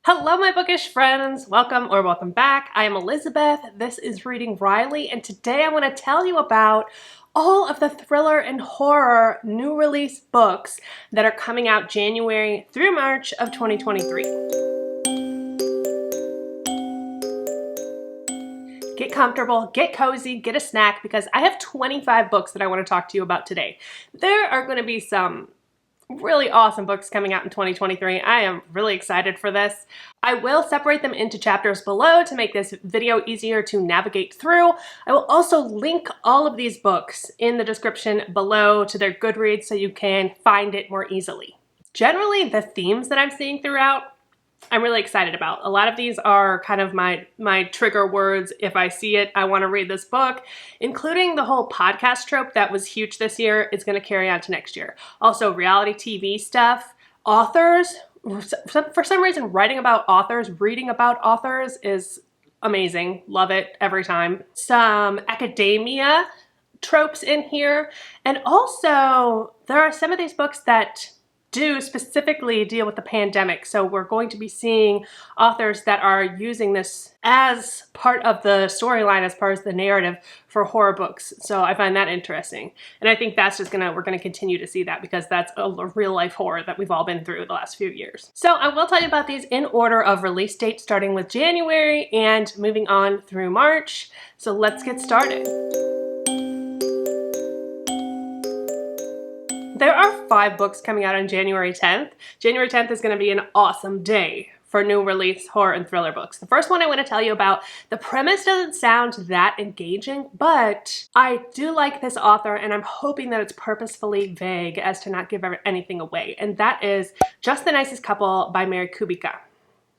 Hello, my bookish friends. Welcome back. I am Elizabeth. This is Reading Riley, and today I want to tell you about all of the thriller and horror new release books that are coming out January through March of 2023. Get comfortable, get cozy, get a snack, because I have 25 books that I want to talk to you about today. There are going to be some really awesome books coming out in 2023. I am really excited for this. I will separate them into chapters below to make this video easier to navigate through. I will also link all of these books in the description below to their Goodreads so you can find it more easily. Generally, the themes that I'm seeing throughout, I'm really excited about. A lot of these are kind of my trigger words. If I see it, I want to read this book, including the whole podcast trope that was huge this year. It's going to carry on to next year. Also, reality TV stuff, authors. For some reason, reading about authors is amazing. Love it every time. Some academia tropes in here. And also, there are some of these books that do specifically deal with the pandemic. So we're going to be seeing authors that are using this as part of the storyline, as part of the narrative for horror books. So I find that interesting. And I think that's we're gonna continue to see that because that's a real life horror that we've all been through the last few years. So I will tell you about these in order of release date, starting with January and moving on through March. So let's get started. There are 5 books coming out on January 10th. January 10th is going to be an awesome day for new release horror and thriller books. The first one I want to tell you about, the premise doesn't sound that engaging, but I do like this author and I'm hoping that it's purposefully vague as to not give anything away. And that is Just the Nicest Couple by Mary Kubica.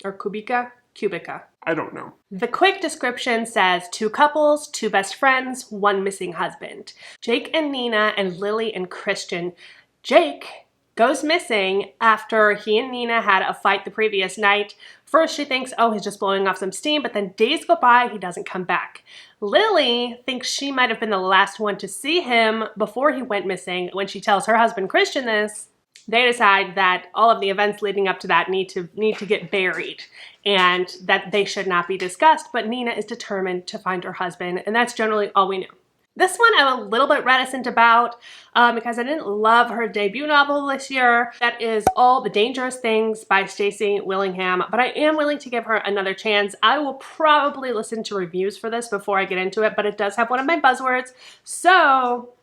Or Kubica? Kubica. I don't know. The quick description says 2 couples, 2 best friends, 1 missing husband. Jake and Nina and Lily and Christian. Jake goes missing after he and Nina had a fight the previous night. First she thinks, oh, he's just blowing off some steam, but then days go by, he doesn't come back. Lily thinks she might have been the last one to see him before he went missing. When she tells her husband Christian this, they decide that all of the events leading up to that need to get buried and that they should not be discussed, but Nina is determined to find her husband, and that's generally all we know. This one I'm a little bit reticent about because I didn't love her debut novel this year. That is All the Dangerous Things by Stacey Willingham, but I am willing to give her another chance. I will probably listen to reviews for this before I get into it, but it does have one of my buzzwords, so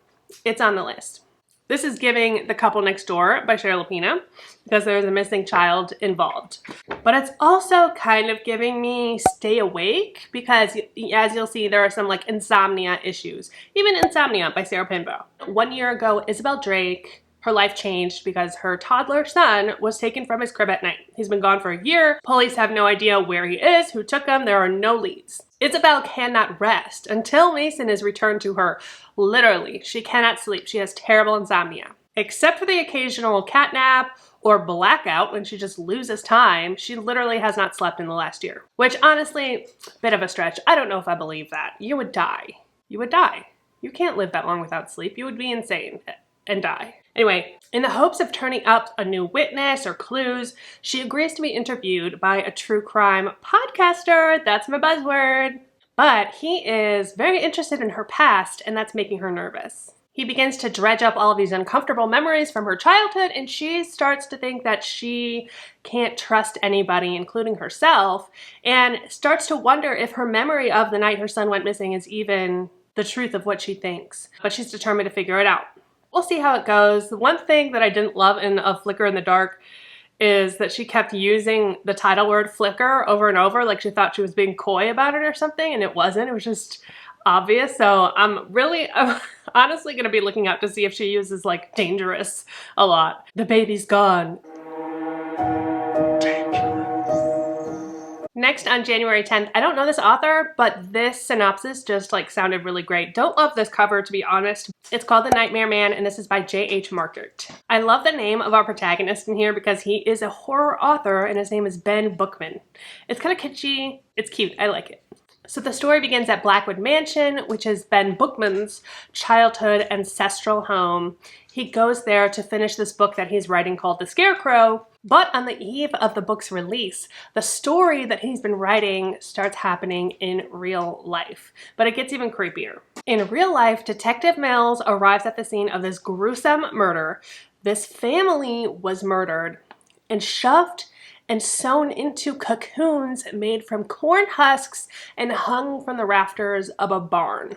it's on the list. This is giving The Couple Next Door by Cheryl Lapina because there's a missing child involved. But it's also kind of giving me Stay Awake because, as you'll see, there are some like insomnia issues. Even Insomnia by Sarah Pinbo. 1 year ago, Isabel Drake, her life changed because her toddler son was taken from his crib at night. He's been gone for a year. Police have no idea where he is, who took him. There are no leads. Isabel cannot rest until Mason is returned to her. Literally, she cannot sleep. She has terrible insomnia. Except for the occasional catnap or blackout when she just loses time, she literally has not slept in the last year. Which honestly, bit of a stretch. I don't know if I believe that. You would die. You would die. You can't live that long without sleep. You would be insane and die. Anyway, in the hopes of turning up a new witness or clues, she agrees to be interviewed by a true crime podcaster. That's my buzzword. But he is very interested in her past, and that's making her nervous. He begins to dredge up all of these uncomfortable memories from her childhood, and she starts to think that she can't trust anybody, including herself, and starts to wonder if her memory of the night her son went missing is even the truth of what she thinks. But she's determined to figure it out. We'll see how it goes. The one thing that I didn't love in A Flicker in the Dark is that she kept using the title word flicker over and over, like she thought she was being coy about it or something, and it wasn't. It was just obvious. So I'm honestly going to be looking out to see if she uses like dangerous a lot. The baby's gone. Next on January 10th, I don't know this author, but this synopsis just like sounded really great. Don't love this cover, to be honest. It's called The Nightmare Man, and this is by J.H. Markert. I love the name of our protagonist in here because he is a horror author and his name is Ben Bookman. It's kind of kitschy. It's cute. I like it. So the story begins at Blackwood Mansion, which is Ben Bookman's childhood ancestral home. He goes there to finish this book that he's writing called The Scarecrow, But on the eve of the book's release, the story that he's been writing starts happening in real life. But it gets even creepier. In real life, Detective Mills arrives at the scene of this gruesome murder. This family was murdered and shoved and sewn into cocoons made from corn husks and hung from the rafters of a barn.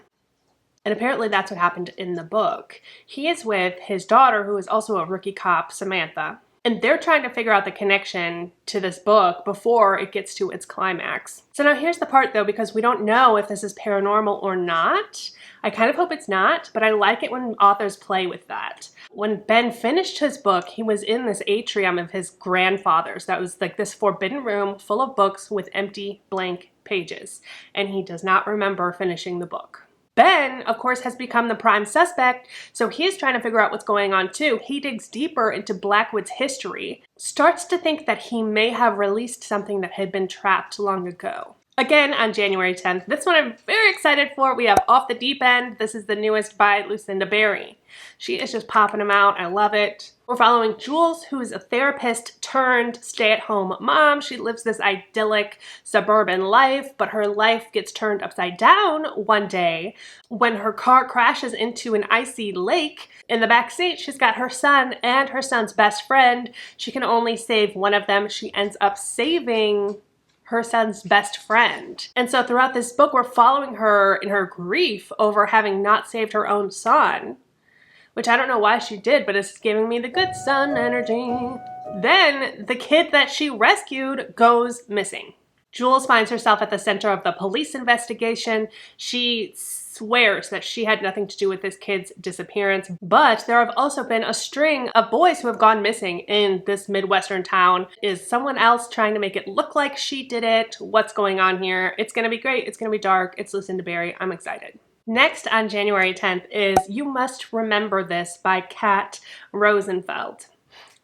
And apparently that's what happened in the book. He is with his daughter, who is also a rookie cop, Samantha. And they're trying to figure out the connection to this book before it gets to its climax. So now here's the part though, because we don't know if this is paranormal or not. I kind of hope it's not, but I like it when authors play with that. When Ben finished his book, he was in this atrium of his grandfather's. That was like this forbidden room full of books with empty blank pages. And he does not remember finishing the book. Ben, of course, has become the prime suspect, so he's trying to figure out what's going on too. He digs deeper into Blackwood's history, starts to think that he may have released something that had been trapped long ago. Again, on January 10th. This one I'm very excited for. We have Off the Deep End. This is the newest by Lucinda Berry. She is just popping them out. I love it. We're following Jules, who is a therapist turned stay-at-home mom. She lives this idyllic suburban life, but her life gets turned upside down one day when her car crashes into an icy lake. In the back seat, she's got her son and her son's best friend. She can only save one of them. She ends up saving her son's best friend. And so throughout this book, we're following her in her grief over having not saved her own son, which I don't know why she did, but it's giving me the good son energy. Then the kid that she rescued goes missing. Jules finds herself at the center of the police investigation. She swears that she had nothing to do with this kid's disappearance, but there have also been a string of boys who have gone missing in this Midwestern town. Is someone else trying to make it look like she did it? What's going on here? It's gonna be great. It's gonna be dark. It's Lucinda Berry. I'm excited. Next on January 10th is You Must Remember This by Kat Rosenfeld.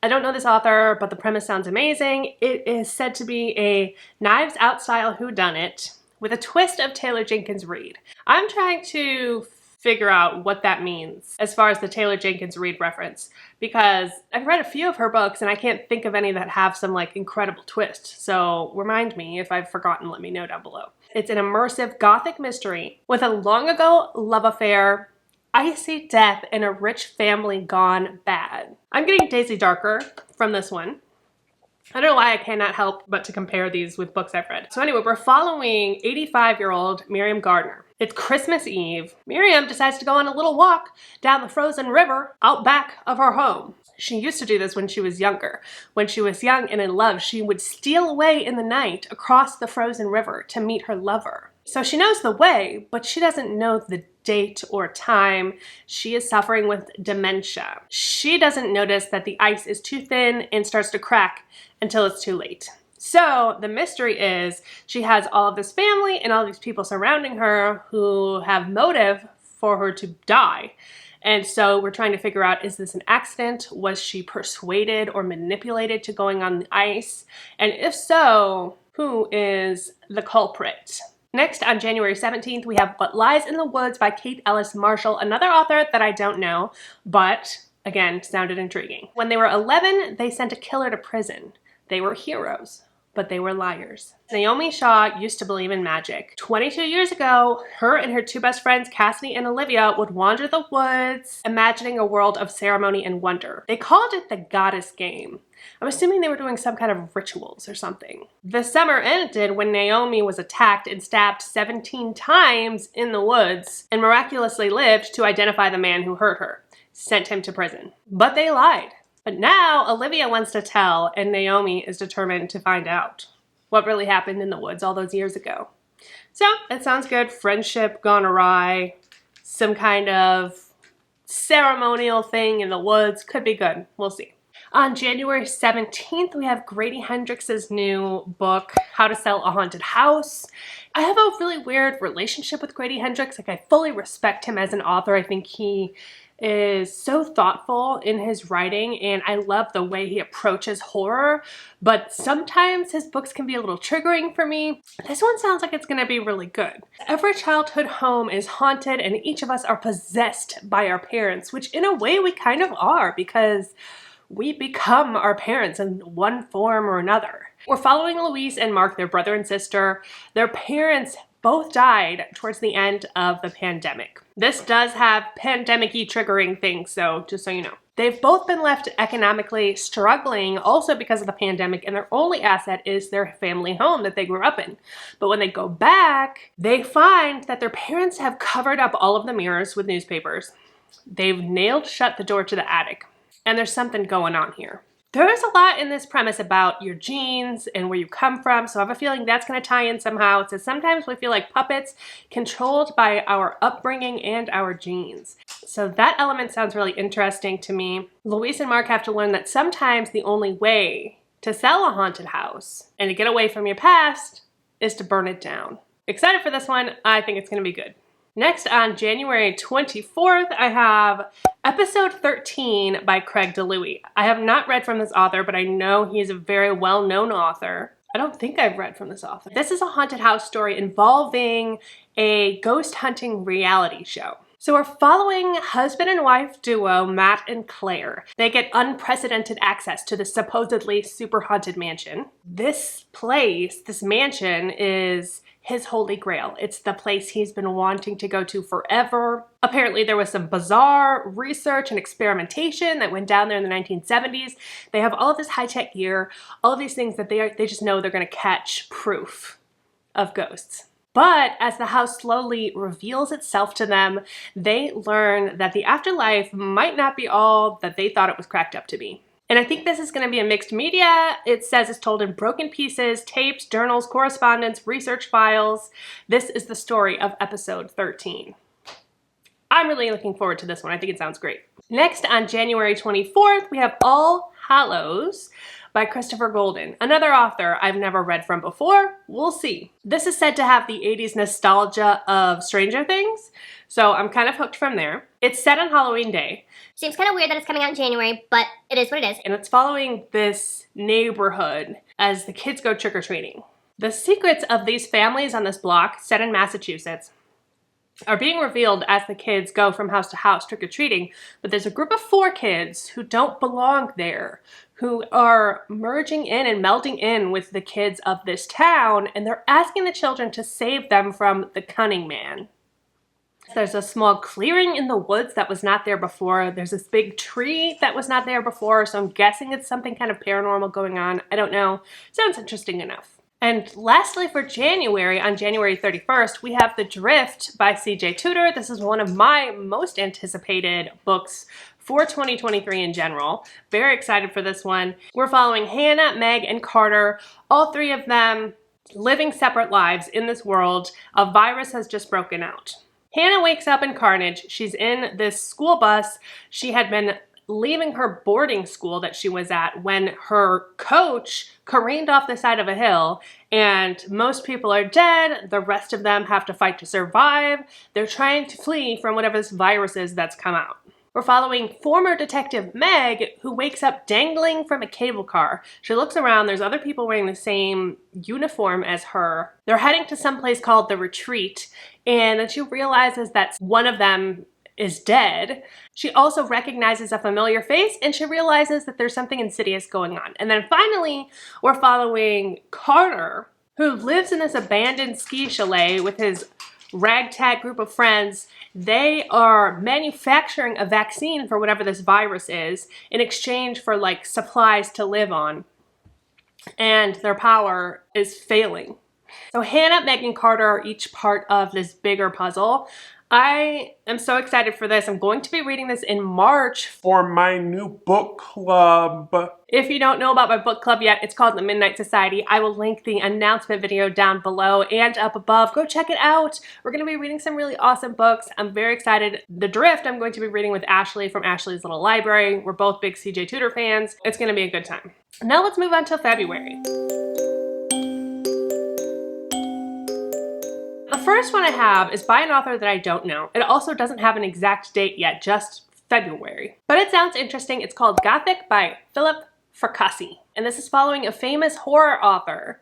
I don't know this author, but the premise sounds amazing. It is said to be a Knives Out style whodunit with a twist of Taylor Jenkins Reid. I'm trying to figure out what that means as far as the Taylor Jenkins Reid reference, because I've read a few of her books and I can't think of any that have some like incredible twist. So remind me if I've forgotten, let me know down below. It's an immersive Gothic mystery with a long ago love affair, icy death, and a rich family gone bad. I'm getting Daisy Darker from this one. I don't know why I cannot help but to compare these with books I've read. So anyway, we're following 85-year-old Miriam Gardner. It's Christmas Eve. Miriam decides to go on a little walk down the frozen river out back of her home. She used to do this when she was younger. When she was young and in love, she would steal away in the night across the frozen river to meet her lover. So she knows the way, but she doesn't know the date or time. She is suffering with dementia. She doesn't notice that the ice is too thin and starts to crack until it's too late. So the mystery is she has all of this family and all these people surrounding her who have motive for her to die. And so we're trying to figure out, is this an accident? Was she persuaded or manipulated to going on the ice? And if so, who is the culprit? Next, on January 17th, we have What Lies in the Woods by Kate Ellis Marshall, another author that I don't know, but again, sounded intriguing. When they were 11, they sent a killer to prison. They were heroes, but they were liars. Naomi Shaw used to believe in magic. 22 years ago, her and her two best friends, Cassidy and Olivia, would wander the woods, imagining a world of ceremony and wonder. They called it the Goddess Game. I'm assuming they were doing some kind of rituals or something. The summer ended when Naomi was attacked and stabbed 17 times in the woods and miraculously lived to identify the man who hurt her, sent him to prison. But they lied. But now Olivia wants to tell, and Naomi is determined to find out what really happened in the woods all those years ago. So it sounds good. Friendship gone awry, some kind of ceremonial thing in the woods. Could be good. We'll see. On January 17th, we have Grady Hendrix's new book, How to Sell a Haunted House. I have a really weird relationship with Grady Hendrix. Like, I fully respect him as an author. I think he is so thoughtful in his writing, and I love the way he approaches horror, but sometimes his books can be a little triggering for me. This one sounds like it's going to be really good. Every childhood home is haunted, and each of us are possessed by our parents, which in a way we kind of are, because we become our parents in one form or another. We're following Louise and Mark, their brother and sister. Their parents both died towards the end of the pandemic. This does have pandemic-y triggering things, so just so you know. They've both been left economically struggling also because of the pandemic, and their only asset is their family home that they grew up in. But when they go back, they find that their parents have covered up all of the mirrors with newspapers. They've nailed shut the door to the attic, and there's something going on here. There's a lot in this premise about your genes and where you come from, so I have a feeling that's going to tie in somehow. It says sometimes we feel like puppets controlled by our upbringing and our genes. So that element sounds really interesting to me. Louise and Mark have to learn that sometimes the only way to sell a haunted house and to get away from your past is to burn it down. Excited for this one. I think it's going to be good. Next, on January 24th, I have episode 13 by Craig DeLuey. I have not read from this author, but I know he's a very well-known author. I don't think I've read from this author. This is a haunted house story involving a ghost hunting reality show. So we're following husband and wife duo Matt and Claire. They get unprecedented access to the supposedly super haunted mansion. This place, this mansion, is his holy grail. It's the place he's been wanting to go to forever. Apparently there was some bizarre research and experimentation that went down there in the 1970s. They have all of this high-tech gear, all of these things that they just know they're going to catch proof of ghosts. But as the house slowly reveals itself to them, they learn that the afterlife might not be all that they thought it was cracked up to be. And I think this is going to be a mixed media. It says it's told in broken pieces, tapes, journals, correspondence, research files. This is the story of episode 13. I'm really looking forward to this one. I think it sounds great. Next, on January 24th, we have All Hallows by Christopher Golden, another author I've never read from before. We'll see. This is said to have the 80s nostalgia of Stranger Things, so I'm kind of hooked from there. It's set on Halloween Day. Seems kind of weird that it's coming out in January, but it is what it is. And it's following this neighborhood as the kids go trick-or-treating. The secrets of these families on this block, set in Massachusetts, are being revealed as the kids go from house to house trick-or-treating, but there's a group of 4 kids who don't belong there, who are merging in and melding in with the kids of this town, and they're asking the children to save them from the cunning man. There's a small clearing in the woods that was not there before. There's this big tree that was not there before, so I'm guessing it's something kind of paranormal going on. I don't know. Sounds interesting enough. And lastly, for January, on January 31st, we have The Drift by C.J. Tudor. This is one of my most anticipated books for 2023 in general. Very excited for this one. We're following Hannah, Meg, and Carter, all 3 of them living separate lives in this world. A virus has just broken out. Hannah wakes up in carnage. She's in this school bus. She had been leaving her boarding school that she was at when her coach careened off the side of a hill, and most people are dead. The rest of them have to fight to survive. They're trying to flee from whatever this virus is that's come out. We're following former detective Meg, who wakes up dangling from a cable car. She looks around, there's other people wearing the same uniform as her. They're heading to some place called The Retreat, and then she realizes that one of them is dead. She also recognizes a familiar face, and she realizes that there's something insidious going on. And then finally, we're following Carter, who lives in this abandoned ski chalet with his ragtag group of friends. They are manufacturing a vaccine for whatever this virus is in exchange for like supplies to live on. And their power is failing. So Hannah, Meg, and Carter are each part of this bigger puzzle. I am so excited for this. I'm going to be reading this in March for my new book club. If you don't know about my book club yet, it's called The Midnight Society. I will link the announcement video down below and up above. Go check it out. We're going to be reading some really awesome books. I'm very excited. The Drift I'm going to be reading with Ashley from Ashley's Little Library. We're both big CJ Tudor fans. It's going to be a good time. Now let's move on to February. The first one I have is by an author that I don't know. It also doesn't have an exact date yet, just February. But it sounds interesting. It's called Gothic by Philip Fracassi. And this is following a famous horror author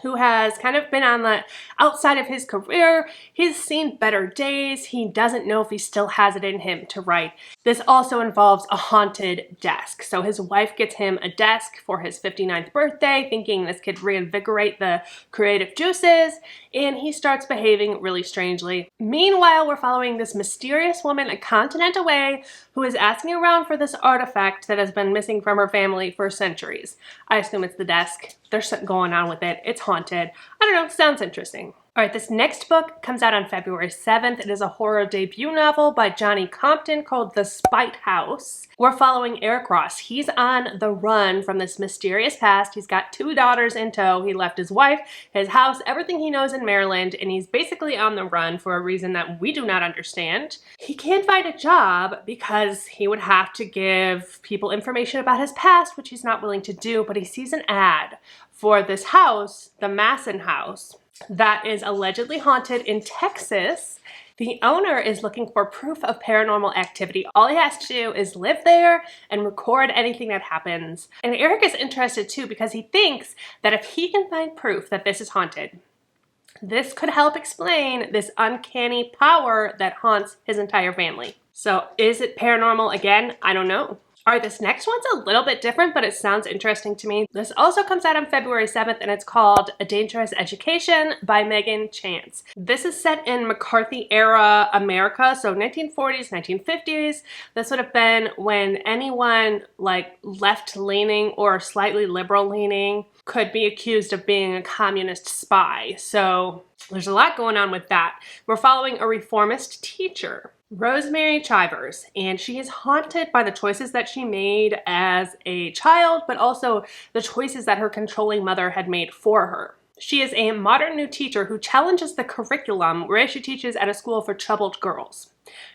who has kind of been on the outside of his career. He's seen better days. He doesn't know if he still has it in him to write. This also involves a haunted desk. So his wife gets him a desk for his 59th birthday, thinking this could reinvigorate the creative juices, and he starts behaving really strangely. Meanwhile, we're following this mysterious woman a continent away who is asking around for this artifact that has been missing from her family for centuries. I assume it's the desk. There's something going on with it. It's haunted. I don't know, sounds interesting. All right, this next book comes out on February 7th. It is a horror debut novel by Johnny Compton called The Spite House. We're following Eric Ross. He's on the run from this mysterious past. He's got 2 daughters in tow. He left his wife, his house, everything he knows in Maryland, and he's basically on the run for a reason that we do not understand. He can't find a job because he would have to give people information about his past, which he's not willing to do, but he sees an ad for this house, the Masson house, that is allegedly haunted in Texas. The owner is looking for proof of paranormal activity. All he has to do is live there and record anything that happens. And Eric is interested too because he thinks that if he can find proof that this is haunted, this could help explain this uncanny power that haunts his entire family. So is it paranormal again? I don't know. All right, this next one's a little bit different, but it sounds interesting to me. This also comes out on February 7th, and it's called A Dangerous Education by Megan Chance. This is set in McCarthy-era America, so 1940s, 1950s. This would have been when anyone like left-leaning or slightly liberal-leaning could be accused of being a communist spy. So there's a lot going on with that. We're following a reformist teacher, Rosemary Chivers, and she is haunted by the choices that she made as a child, but also the choices that her controlling mother had made for her. She is a modern new teacher who challenges the curriculum where she teaches at a school for troubled girls.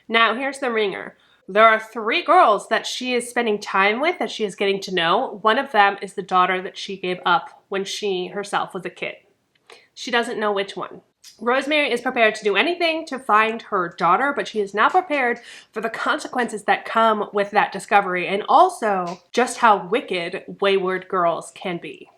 Now, here's the ringer. There are 3 girls that she is spending time with, that she is getting to know. One of them is the daughter that she gave up when she herself was a kid. She doesn't know which one. Rosemary is prepared to do anything to find her daughter, but she is not prepared for the consequences that come with that discovery, and also just how wicked wayward girls can be.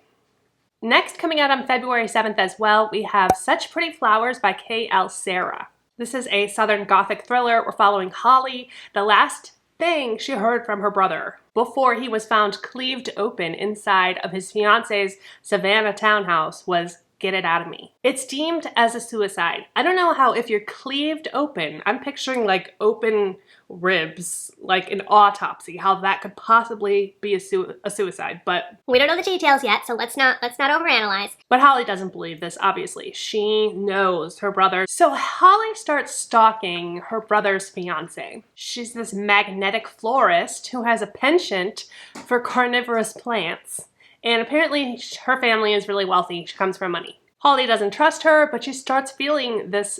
Next, coming out on February 7th as well, we have Such Pretty Flowers by K.L. Sarah. This is a Southern Gothic thriller. We're following Holly, the last thing she heard from her brother before he was found cleaved open inside of his fiance's Savannah townhouse was "Get it out of me." It's deemed as a suicide. I don't know how, if you're cleaved open, I'm picturing like open ribs, like an autopsy, how that could possibly be a suicide, but We don't know the details yet, so let's not overanalyze. But Holly doesn't believe this, obviously. She knows her brother. So Holly starts stalking her brother's fiance. She's this magnetic florist who has a penchant for carnivorous plants. And apparently her family is really wealthy. She comes from money. Holly doesn't trust her, but she starts feeling this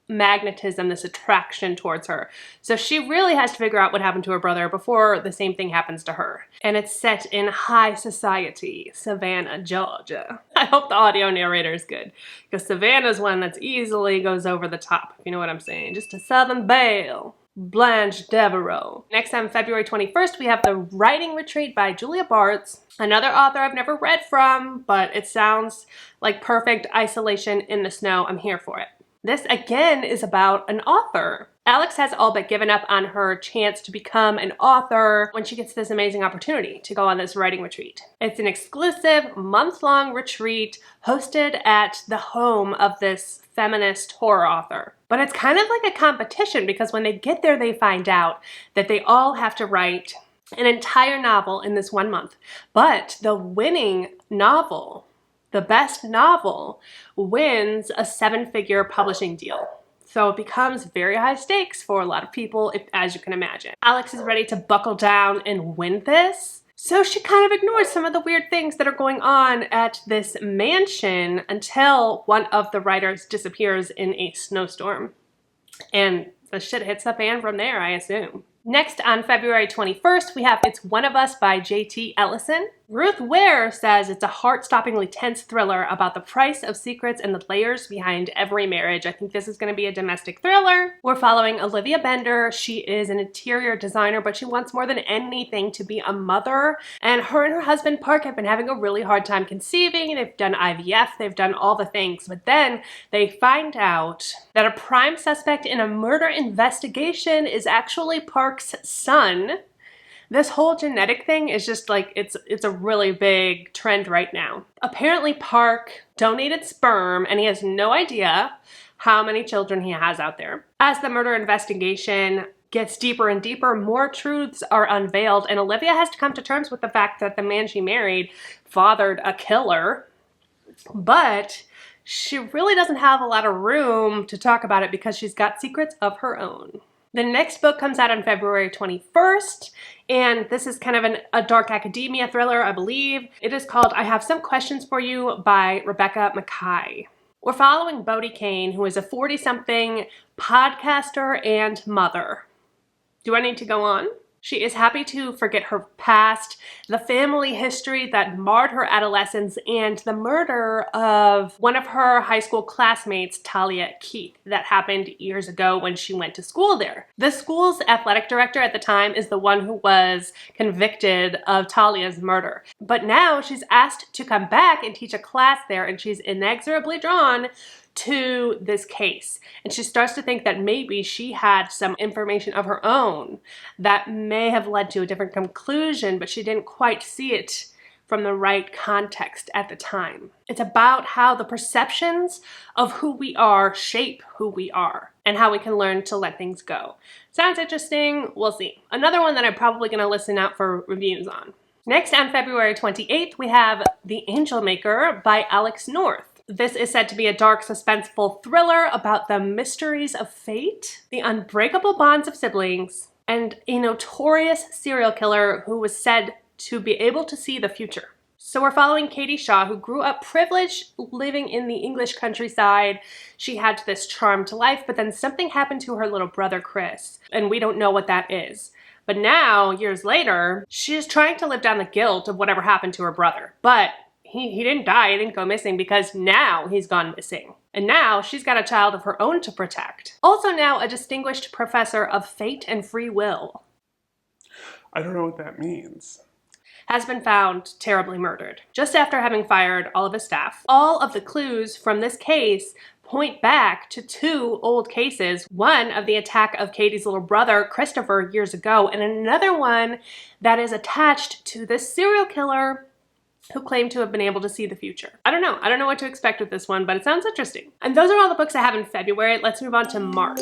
magnetism, this attraction towards her. So she really has to figure out what happened to her brother before the same thing happens to her. And it's set in high society, Savannah, Georgia. I hope the audio narrator is good, because Savannah's one that's easily goes over the top, if you know what I'm saying. Just a Southern belle. Blanche Devereaux. Next on February 21st, we have The Writing Retreat by Julia Bartz, another author I've never read from, but it sounds like perfect isolation in the snow. I'm here for it. This again is about an author. Alex has all but given up on her chance to become an author when she gets this amazing opportunity to go on this writing retreat. It's an exclusive month-long retreat hosted at the home of this feminist horror author. But it's kind of like a competition, because when they get there, they find out that they all have to write an entire novel in this 1 month. But the winning novel, the best novel, wins a 7-figure publishing deal. So it becomes very high stakes for a lot of people, as you can imagine. Alex is ready to buckle down and win this. So she kind of ignores some of the weird things that are going on at this mansion until one of the writers disappears in a snowstorm. And the shit hits the fan from there, I assume. Next, on February 21st, we have It's One of Us by J.T. Ellison. Ruth Ware says it's a heart-stoppingly tense thriller about the price of secrets and the layers behind every marriage. I think this is going to be a domestic thriller. We're following Olivia Bender. She is an interior designer, but she wants more than anything to be a mother. And her husband Park have been having a really hard time conceiving. They've done IVF, they've done all the things, but then they find out that a prime suspect in a murder investigation is actually Park's son. This whole genetic thing is just like, it's a really big trend right now. Apparently Park donated sperm and he has no idea how many children he has out there. As the murder investigation gets deeper and deeper, more truths are unveiled, and Olivia has to come to terms with the fact that the man she married fathered a killer, but she really doesn't have a lot of room to talk about it because she's got secrets of her own. The next book comes out on February 21st, and this is kind of a dark academia thriller, I believe. It is called I Have Some Questions for You by Rebecca Mackay. We're following Bodie Kane, who is a 40-something podcaster and mother. Do I need to go on? She is happy to forget her past, the family history that marred her adolescence, and the murder of one of her high school classmates, Talia Keith, that happened years ago when she went to school there. The school's athletic director at the time is the one who was convicted of Talia's murder. But now she's asked to come back and teach a class there, and she's inexorably drawn to this case. And she starts to think that maybe she had some information of her own that may have led to a different conclusion, but she didn't quite see it from the right context at the time. It's about how the perceptions of who we are shape who we are and how we can learn to let things go. Sounds interesting. We'll see. Another one that I'm probably going to listen out for reviews on. Next, on February 28th, we have The Angel Maker by Alex North. This is said to be a dark, suspenseful thriller about the mysteries of fate, the unbreakable bonds of siblings, and a notorious serial killer who was said to be able to see the future. So we're following Katie Shaw, who grew up privileged, living in the English countryside. She had this charmed life, but then something happened to her little brother, Chris, and we don't know what that is. But now, years later, she is trying to live down the guilt of whatever happened to her brother. But he didn't die, he didn't go missing, because now he's gone missing. And now she's got a child of her own to protect. Also now a distinguished professor of fate and free will. I don't know what that means. Has been found terribly murdered, just after having fired all of his staff. All of the clues from this case point back to two old cases. One of the attack of Katie's little brother, Christopher, years ago, and another one that is attached to this serial killer who claim to have been able to see the future. I don't know what to expect with this one, but it sounds interesting. And those are all the books I have in February. Let's move on to March.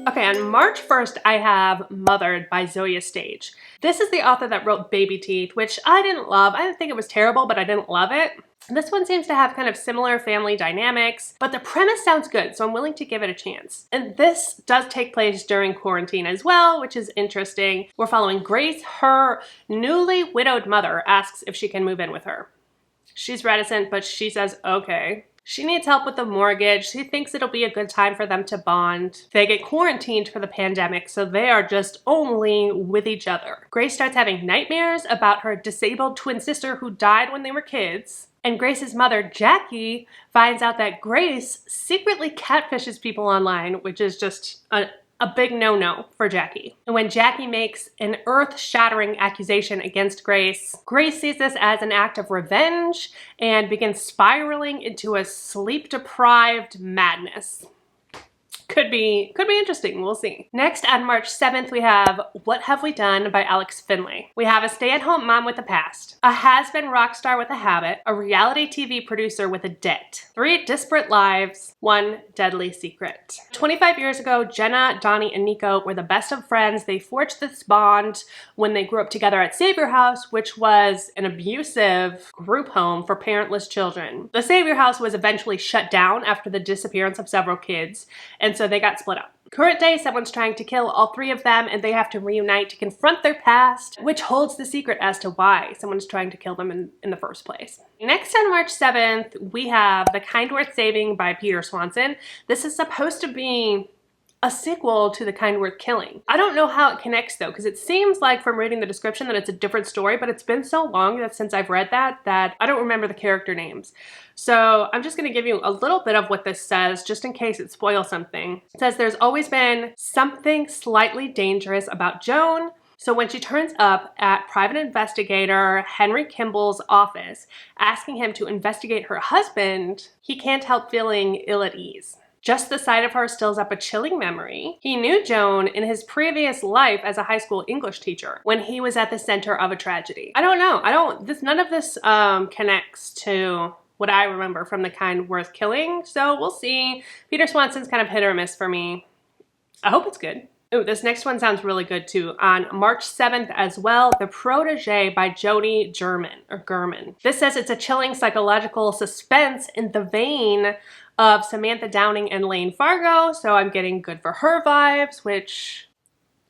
Okay, on March 1st, I have Mothered by Zoya Stage. This is the author that wrote Baby Teeth, which I didn't love. I didn't think it was terrible, but I didn't love it. This one seems to have kind of similar family dynamics, but the premise sounds good, so I'm willing to give it a chance. And this does take place during quarantine as well, which is interesting. We're following Grace. Her newly widowed mother asks if she can move in with her. She's reticent, but she says okay. She needs help with the mortgage. She thinks it'll be a good time for them to bond. They get quarantined for the pandemic, so they are just only with each other. Grace starts having nightmares about her disabled twin sister who died when they were kids. And Grace's mother, Jackie, finds out that Grace secretly catfishes people online, which is just a big no-no for Jackie. And when Jackie makes an earth-shattering accusation against Grace, Grace sees this as an act of revenge and begins spiraling into a sleep-deprived madness. Could be interesting, we'll see. Next, on March 7th, we have What Have We Done by Alex Finlay. We have a stay-at-home mom with a past, a has-been rock star with a habit, a reality TV producer with a debt, 3 disparate lives, 1 deadly secret. 25 years ago, Jenna, Donnie, and Nico were the best of friends. They forged this bond when they grew up together at Savior House, which was an abusive group home for parentless children. The Savior House was eventually shut down after the disappearance of several kids, and so they got split up. Current day, someone's trying to kill all 3 of them, and they have to reunite to confront their past, which holds the secret as to why someone's trying to kill them in the first place. Next, on March 7th, we have The Kind Worth Saving by Peter Swanson. This is supposed to be a sequel to The Kind Worth Killing. I don't know how it connects though, because it seems like from reading the description that it's a different story, but it's been so long since I've read that I don't remember the character names. So I'm just going to give you a little bit of what this says, just in case it spoils something. It says there's always been something slightly dangerous about Joan. So when she turns up at private investigator Henry Kimball's office, asking him to investigate her husband, he can't help feeling ill at ease. Just the sight of her stills up a chilling memory. He knew Joan in his previous life as a high school English teacher when he was at the center of a tragedy. I don't know. None of this connects to what I remember from The Kind Worth Killing. So we'll see. Peter Swanson's kind of hit or miss for me. I hope it's good. Ooh, this next one sounds really good too. On March 7th as well, The Protege by Jody German. This says it's a chilling psychological suspense in the vein of Samantha Downing and Lane Fargo, so I'm getting good for her vibes, which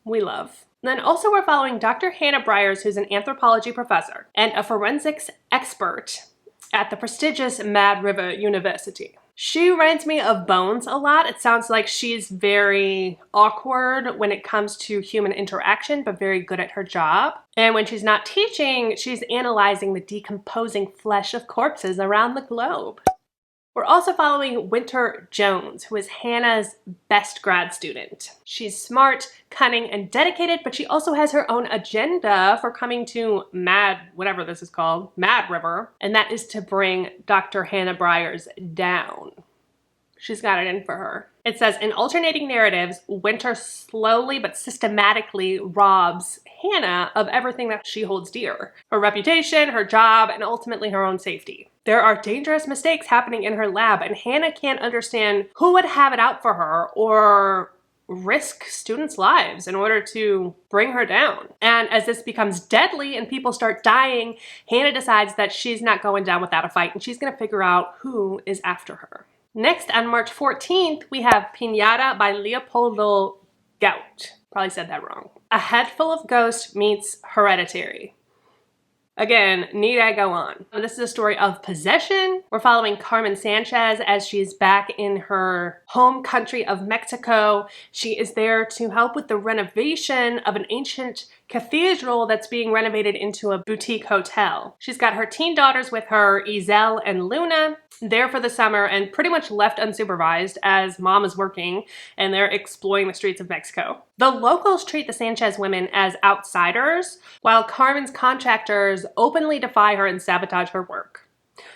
we love. Then also we're following Dr. Hannah Briers, who's an anthropology professor and a forensics expert at the prestigious Mad River University. She reminds me of Bones a lot. It sounds like she's very awkward when it comes to human interaction, but very good at her job. And when she's not teaching, she's analyzing the decomposing flesh of corpses around the globe. We're also following Winter Jones, who is Hannah's best grad student. She's smart, cunning, and dedicated, but she also has her own agenda for coming to Mad River, and that is to bring Dr. Hannah Briers down. She's got it in for her. It says, in alternating narratives, Winter slowly but systematically robs Hannah of everything that she holds dear. Her reputation, her job, and ultimately her own safety. There are dangerous mistakes happening in her lab, and Hannah can't understand who would have it out for her or risk students' lives in order to bring her down. And as this becomes deadly and people start dying, Hannah decides that she's not going down without a fight, and she's going to figure out who is after her. Next, on March 14th, we have Piñata by Leopoldo Gout. Probably said that wrong. A Head Full of Ghosts meets Hereditary. Again, need I go on? This is a story of possession. We're following Carmen Sanchez as she's back in her home country of Mexico. She is there to help with the renovation of an ancient cathedral that's being renovated into a boutique hotel. She's got her teen daughters with her, Isel and Luna, there for the summer and pretty much left unsupervised as mom is working and they're exploring the streets of Mexico. The locals treat the Sanchez women as outsiders, while Carmen's contractors openly defy her and sabotage her work.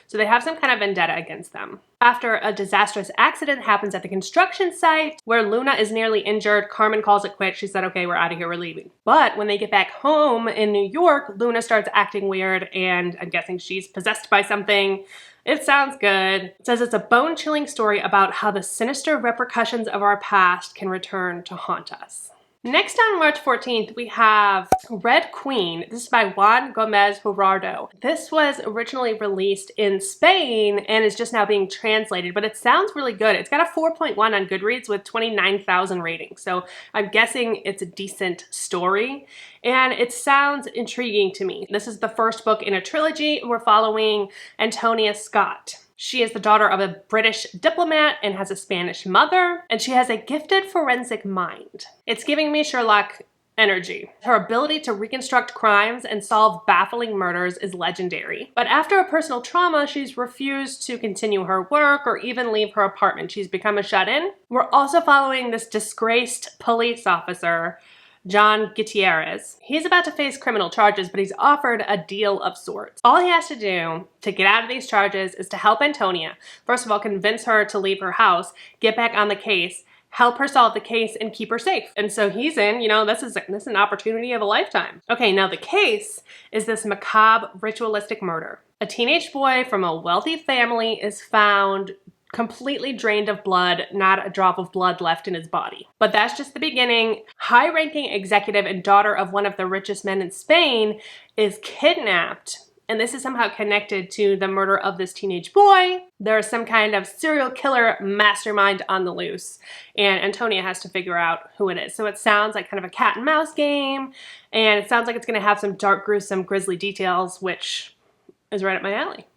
So they have some kind of vendetta against them. After a disastrous accident happens at the construction site where Luna is nearly injured, Carmen calls it quits. She said, okay, we're out of here, we're leaving. But when they get back home in New York, Luna starts acting weird and I'm guessing she's possessed by something. It sounds good. It says it's a bone-chilling story about how the sinister repercussions of our past can return to haunt us. Next on March 14th, we have Red Queen. This is by Juan Gomez Gerardo. This was originally released in Spain and is just now being translated, but it sounds really good. It's got a 4.1 on Goodreads with 29,000 ratings, so I'm guessing it's a decent story, and it sounds intriguing to me. This is the first book in a trilogy. We're following Antonia Scott. She is the daughter of a British diplomat and has a Spanish mother, and she has a gifted forensic mind. It's giving me Sherlock energy. Her ability to reconstruct crimes and solve baffling murders is legendary. But after a personal trauma, she's refused to continue her work or even leave her apartment. She's become a shut-in. We're also following this disgraced police officer, John Gutierrez. He's about to face criminal charges, but he's offered a deal of sorts. All he has to do to get out of these charges is to help Antonia. First of all, convince her to leave her house, get back on the case, help her solve the case, and keep her safe. And so he's in, this is an opportunity of a lifetime. Okay, now the case is this macabre ritualistic murder. A teenage boy from a wealthy family is found completely drained of blood, not a drop of blood left in his body. But that's just the beginning. High-ranking executive and daughter of one of the richest men in Spain is kidnapped, and this is somehow connected to the murder of this teenage boy. There's some kind of serial killer mastermind on the loose, and Antonia has to figure out who it is. So it sounds like kind of a cat and mouse game, and it sounds like it's going to have some dark, gruesome, grisly details, which is right up my alley.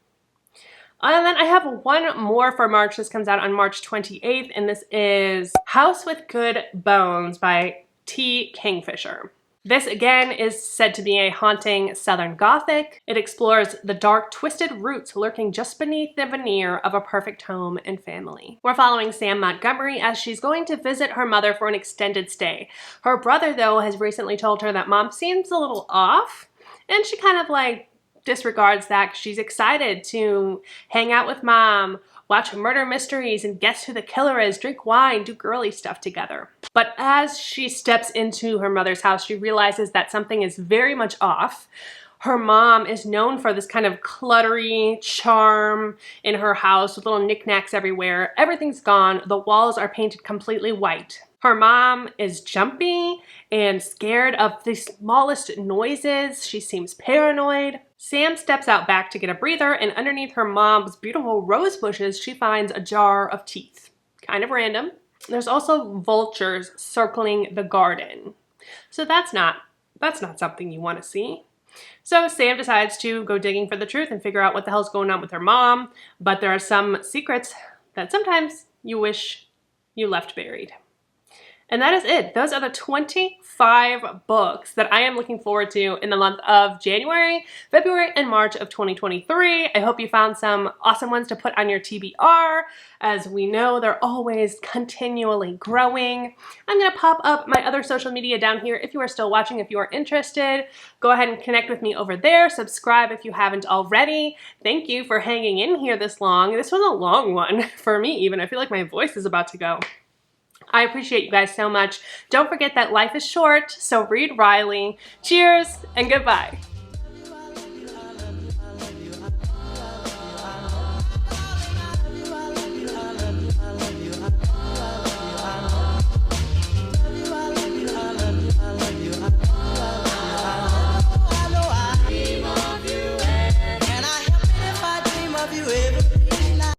And then I have one more for March. This comes out on March 28th, and this is House with Good Bones by T. Kingfisher. This again is said to be a haunting Southern Gothic. It explores the dark, twisted roots lurking just beneath the veneer of a perfect home and family. We're following Sam Montgomery as she's going to visit her mother for an extended stay. Her brother, though, has recently told her that mom seems a little off, and she kind of like disregards that. She's excited to hang out with mom, watch murder mysteries, and guess who the killer is, drink wine, do girly stuff together. But as she steps into her mother's house, she realizes that something is very much off. Her mom is known for this kind of cluttery charm in her house with little knickknacks everywhere. Everything's gone. The walls are painted completely white. Her mom is jumpy and scared of the smallest noises. She seems paranoid. Sam steps out back to get a breather, and underneath her mom's beautiful rose bushes, she finds a jar of teeth. Kind of random. There's also vultures circling the garden. So that's not something you want to see. So Sam decides to go digging for the truth and figure out what the hell's going on with her mom, but there are some secrets that sometimes you wish you left buried. And that is it. Those are the 25 books that I am looking forward to in the month of January, February, and March of 2023. I hope you found some awesome ones to put on your TBR. As we know, they're always continually growing. I'm going to pop up my other social media down here if you are still watching, if you are interested. Go ahead and connect with me over there. Subscribe if you haven't already. Thank you for hanging in here this long. This was a long one for me even. I feel like my voice is about to go. I appreciate you guys so much. Don't forget that life is short, so read Riley. Cheers and goodbye.